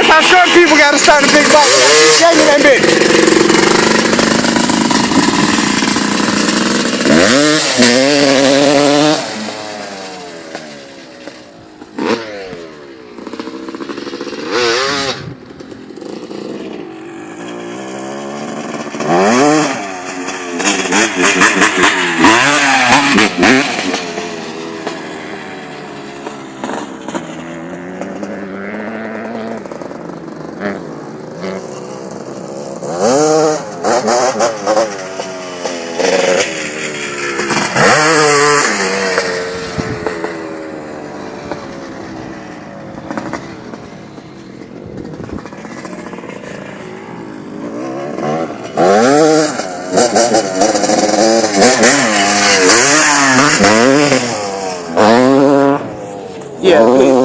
That's how short people gotta start a big bike. Gang in that bitch. Yeah, please.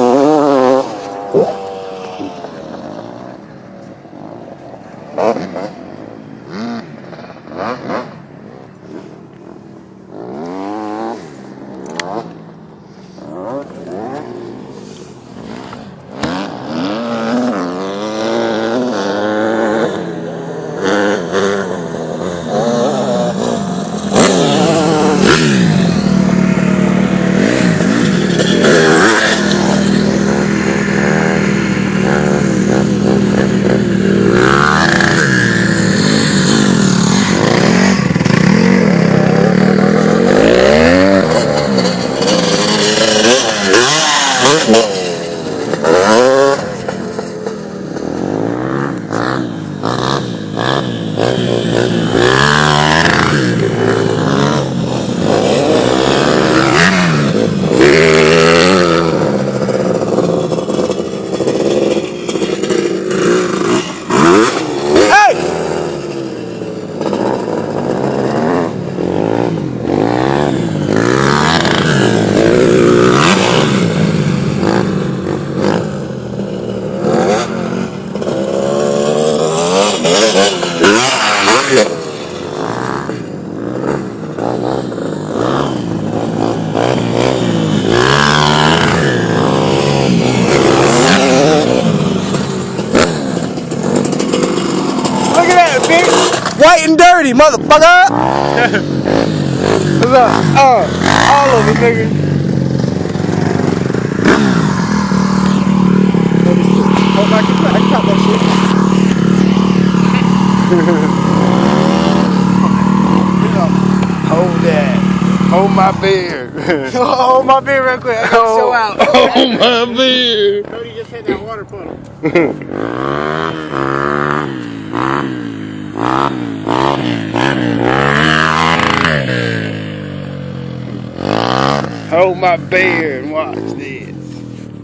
White and dirty, motherfucker! What's up? All of it, nigga. Oh, I can chop that shit. Hold that. Hold my beer. Hold my beer real quick. I gotta show out. Hold my beer. Cody just hit that water puddle. Hold my beer and watch this.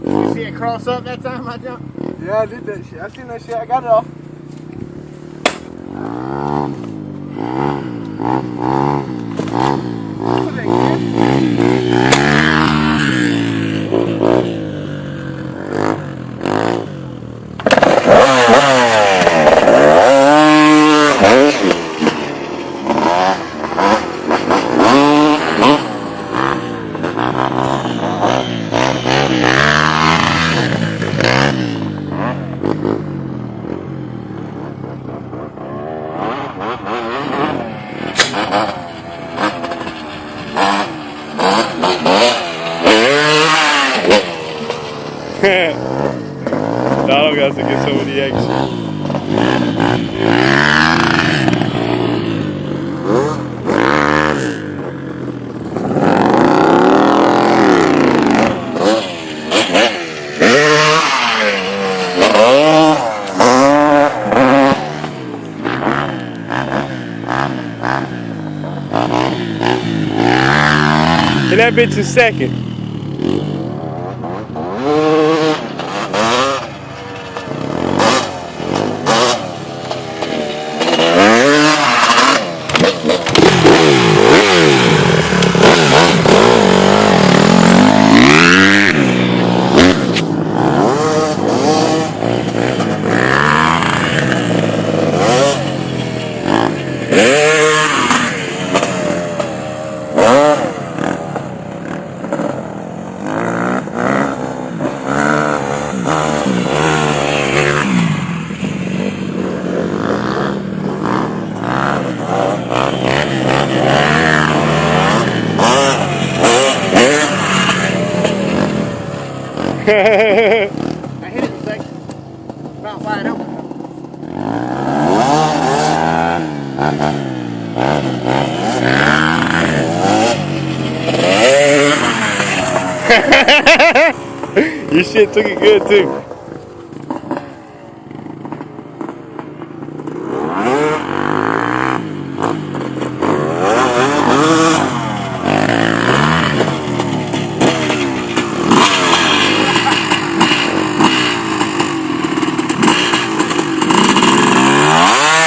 You see it cross up that time I jumped? Yeah, I did that shit. I seen that shit. I got it off. Donald got to get some of the action. And that bitch is second. I hit it in second. About wide open. Your shit took it good too.